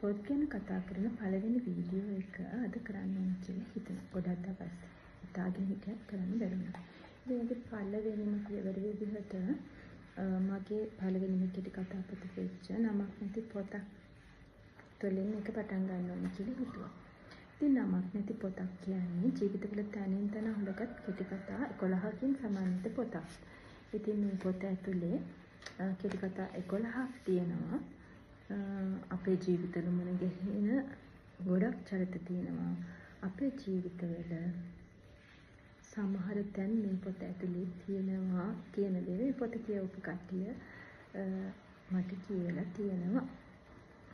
පොත් ගැන කතා කරන පළවෙනි වීඩියෝ එක අද කරන්න ඕන කියලා හිතුණා. ගොඩක් දවස් හිතාගෙන හිටියත් කරන්න බැරුණා. ඉතින් ඒකේ පළවෙනිම පියවර විදිහට මගේ පළවෙනිම කෙටි කතා පොත වෙච්ච නමක් නැති පොතක් තුළින් එක පටන් ගන්න ඕන කියලා හිතුවා. ඉතින් නමක් නැති පොතක් කියන්නේ ජීවිතවල තැනින් තැන හොලගත් කෙටි කතා 11කින් සමන්විත පොතක්. ඉතින් මේ පොත ඇතුලේ කෙටි කතා 11ක් තියෙනවා. අපේ ජීවිතවල මුණ ගැහෙන ගොඩක් චරිත තියෙනවා. අපේ ජීවිතවල සමහර තැන් මේ පොත ඇතුලේ තියෙනවා කියන දේ මේ පොත කියවපු කට්ටිය මට කියලා තියෙනවා.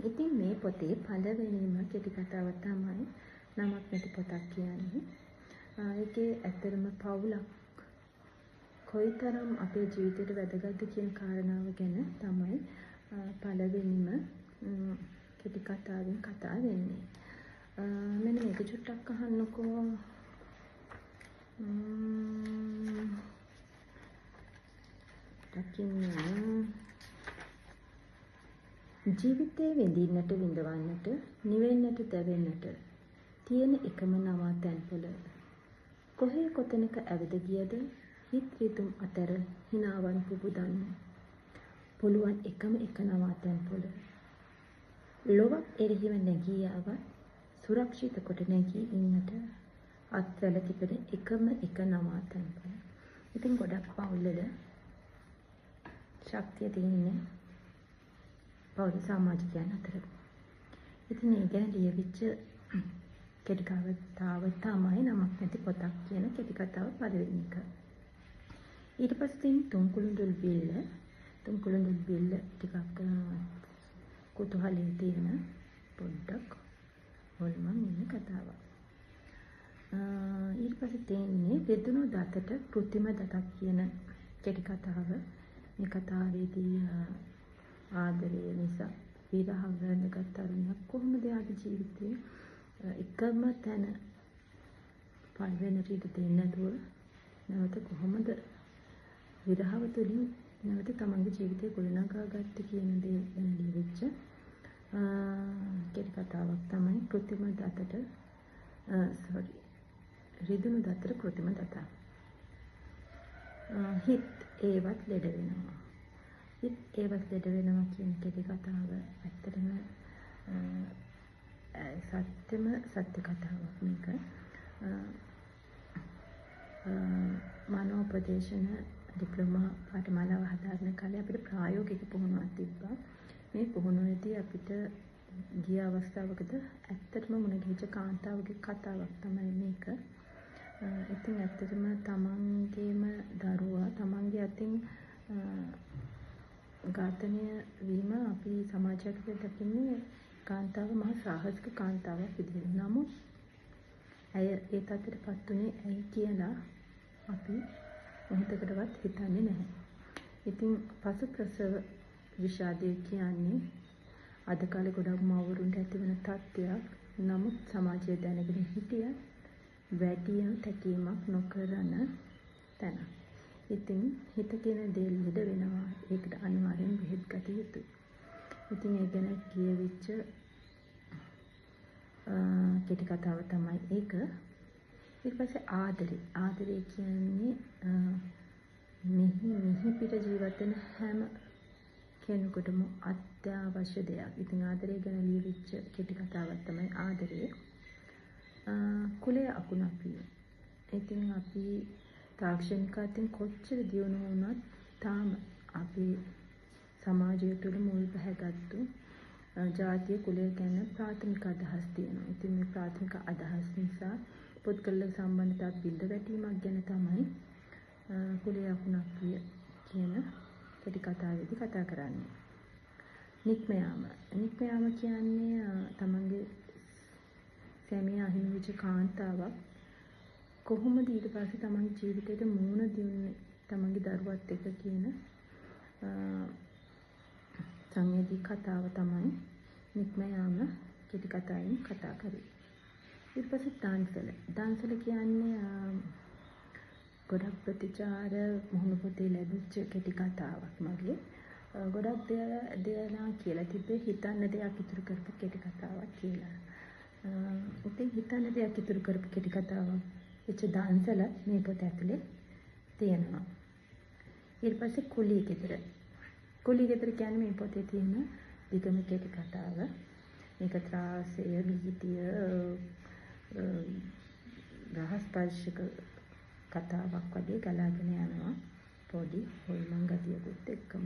ඉතින් මේ පොතේ පළවෙනිම කෙටි කතාව තමයි නමක් නැති පොතක් කියන්නේ. ඒකේ ඇත්තටම පවුලක් කොයිතරම් අපේ ජීවිතයට වැදගත්ද කියන කාරණාව ගැන තමයි පළවෙනිම කෙටි කතාවෙන් කතා වෙන්නේ. මෙන්න මේක චුට්ටක් අහන්නකෝ. ජීවිතේ විඳින්නට විඳවන්නට නිවෙන්නට දැවෙන්නට තියෙන එකම නවාතැන්පොළ කොහේ කොතැනක ඇවිද ගියද හිත් රිතුම් අතර හිනාවන් පුබුදන්න පුළුවන් එකම එක නවාතැන්පොළ ලොවක් එරෙහිව නැගී ආවත් සුරක්ෂිත කොට නැගී ඉන්නට අත්වල තිබෙන එකම එක නවාතැන්පොළ. ඉතින් ගොඩක් පවුල්වල ශක්තිය තියෙන්නේ පවුල් සමාජිකයන් අතර. ඉතින් ඒ ගැන ලියවිච්ච කෙටි කතාව තමයි නමක් නැති පොතක් කියන කෙටි කතාව පළවෙනි එක. ඊට පස්සේ තුන්කුළුඳුල් බිල්ල ටිකක් කුතුහලයේ තියෙන පොඩ්ඩක් හොල්මන් ඉන්න කතාවක්. ඊට පස්සේ තියෙන්නේ රිදුණු දතට කෘත්‍රිම දතක් කියන කෙටි කතාව. මේ කතාවේදී ආදරය නිසා විරහ වැළඳගත් තරුණියක් කොහොමද යාගේ ජීවිතේ එකම තැන පළවෙනි රීඩ දෙන්නේ නැතුව නැවත කොහොමද විරහව තුළින් නැවත තමන්ගේ ජීවිතේ ගොඩනගා ගත්තේ කියන දේ ගැන ලියවිච්ච කෙටි කතාවක් තමයි කෘත්‍රිම දතට රිදුණු දතට කෘත්‍රිම දතක්. හිත් ඒවත් ලෙඩ වෙනවා. හිත් ඒවත් ලෙඩ වෙනවා කියන කෙටි කතාව ඇත්තටම සත්‍ය කතාවක් මේක. මනෝපදේශන ඩිප්ලෝමා පාඨමාලාව හදාගෙන කාලේ අපිට ප්‍රායෝගික පුහුණුවක් තිබ්බා. මේ පුහුණුවේදී අපිට ගිය අවස්ථාවකද ඇත්තටම මුණ ගැහිච්ච කාන්තාවගේ කතාවක් තමයි මේක. ඉතින් ඇත්තටම තමන්ගේම දරුවා තමන්ගේ අතින් ඝාතනය වීම අපි සමාජයක දකින්නේ කාන්තාව මහා සාහසික කාන්තාවක් විදිහට. නමුත් ඇය ඒ තත්ත්වයටපත් උනේ ඇයි කියලා අපි මොහොතකටවත් හිතන්නේ නැහැ. ඉතින් පසු ප්‍රසව විෂාදය කියන්නේ අද කාලේ ගොඩක් මව්වරුන්ට ඇතිවන තත්ත්වයක්. නමුත් සමාජය දැනගෙන හිටිය වැඩිම තැකීමක් නොකරන තැන. ඉතින් හිත කියන දේ ලෙඩ වෙනවා. ඒකට අනිවාර්යෙන් බෙහෙත් ගත යුතුයි. ඉතින් ඒ ගැන කියවිච්ච කෙටි කතාව තමයි ඒක. ඊට පස්සේ ආදරය කියන්නේ මෙහි පිට ජීවත් වෙන හැම කෙනෙකුටම අත්‍යවශ්‍ය දෙයක්. ඉතින් ආදරය ගැන ලියවිච්ච කෙටි කතාවක් තමයි ආදරය. කුලයේ අකුණක් විය. ඉතින් අපි තාක්ෂණික අතින් කොච්චර දියුණු වුණත් තාම අපි සමාජය තුළ මුල් බැහැගත්තු ජාතිය කුලය ගැන ප්‍රාථමික අදහස් තියෙනවා. ඉතින් මේ ප්‍රාථමික අදහස් නිසා පුද්ගල සම්බන්ධතා බිඳ වැටීමක් ගැන තමයි කුලයේ අකුණක් විය කියන කෙටි කතාවේදී කතා කරන්නේ. නික්ම යාම කියන්නේ තමන්ගේ සැමියා අහිමි වෙච්ච කාන්තාවක් කොහොමද ඊට පස්සේ තමන්ගේ ජීවිතේට මුහුණ දෙන්නේ තමන්ගේ දරුවත් එක්ක කියන සංවේදී කතාව තමයි නික්ම යාම කෙටි කතාවෙන් කතා කරේ. ඊට පස්සේ දන්සල කියන්නේ ගොඩක් ප්‍රතිචාර මුහුණ පොතේ ලැබිච්ච කෙටි කතාවක් මගේ. ගොඩක් දෙනා කියලා තිබ්බේ හිතන්න දෙයක් ඉතුරු කරපු කෙටි කතාවක් කියලා. ඉතින් හිතන්න දෙයක් ඉතුරු කරපු කෙටි කතාවක් වෙච්ච දන්සල මේ පොත ඇතුලේ තියෙනවා. ඊට පස්සේ කුලී ගෙදර. කුලී ගෙදර කියන්නේ මේ පොතේ තියෙන දිගම කෙටි කතාව. මේක ත්‍රාසය, බීතිය, රහස්පර්ශක කතාවක් වගේ ගලාගෙන යනවා. පොඩි හොල්මන් ගතියකුත් එක්කම.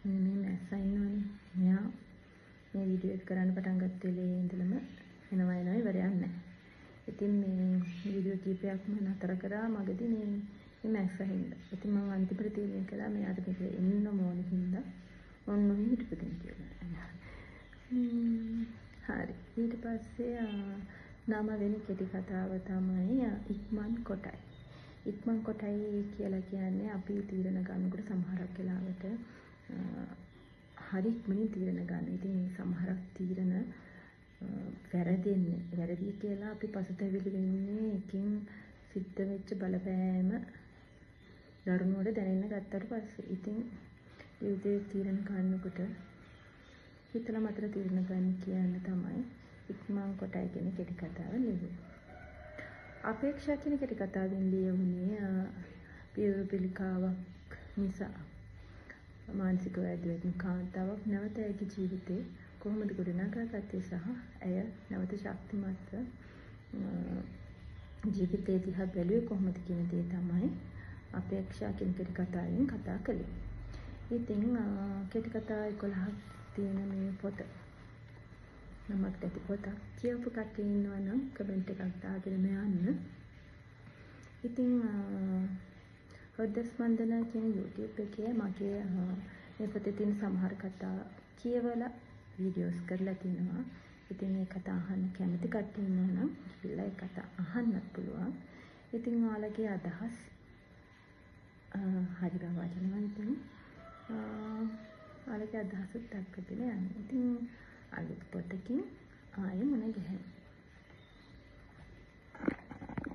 මේ මැස්සා ඉන්නවනේ. මෙයා මේ වීඩියෝ එක කරන්න පටන් ගත්ත වෙලේ ඉඳලම එනවා ඉවරයක් නැහැ. ඉතින් මේ වීඩියෝ කීපයක්ම නතර කරා මගදී මේ මැස්සා හින්දා. ඉතින් මම අන්තිමට තීරණය කළා මෙයාට මේක එන්න ඕන හින්දා ඔන්න ඔහේ හිටපදින් කියලා. හරි. ඊට පස්සේ 9 වෙනි කෙටි කතාව තමයි ඉක්මන් කොටයි. ඉක්මන් කොටයි කියලා කියන්නේ අපි තීරණ ගන්නකොට සමහරක් වෙලාවට හරි ඉක්මනින් තීරණ ගන්න. ඉතින් සමහරක් තීරණ වැරදෙන්නේ. වැරදි කියලා අපි පසුතැවිලි වෙන්නේ එකකින් සිද්ධ වෙච්ච බලපෑම දරුණුවට දැනෙන්න ගත්තට පස්සේ. ඉතින් ජීවිතේ තීරණ ගන්නකොට හිතලා මතර තීරණ ගන්න කියන්නේ තමයි ඉක්මන් කොටයි කියන කෙටි කතාව ලියුවේ. අපේක්ෂා කියන කෙටි කතාවෙන් ලියුනේ පිළිකාවක් නිසා මානසික වෛද්‍යවේදික කාන්තාවක් නැවත ඇගේ ජීවිතේ කොහොමද ගොඩනගාගත්තේ සහ ඇය නැවත ශක්තිමත් ජීවිතේ දිහා බැලුවේ කොහොමද කියන දේ තමයි අපේක්ෂා කියන කෙටි කතාවෙන් කතා කළේ. ඉතින් කෙටි කතා 11ක් තියෙන මේ පොත නමක් ඇති පොතක් කියවපු කට්ටිය ඉන්නවා නම් කමෙන්ට් එකක් දාගෙන යන්න. ඉතින් හෘද ස්පන්දන කියන YouTube එකේ මගේ මේ පොතේ තියෙන සමහර කතා කියවලා වීඩියෝස් කරලා තිනවා. ඉතින් මේ කතා අහන්න කැමති කට්ටිය ඉන්නවා නම් ගිහලා ඒ කතා අහන්නත් පුළුවන්. ඉතින් ඔයාලගේ අදහස් හරි වචනවන්තව ඔයාලගේ අදහසත් දක්වලා යන්න. ඉතින් අලුත් පොතකින් ආයෙ මුණ ගැහෙන්න.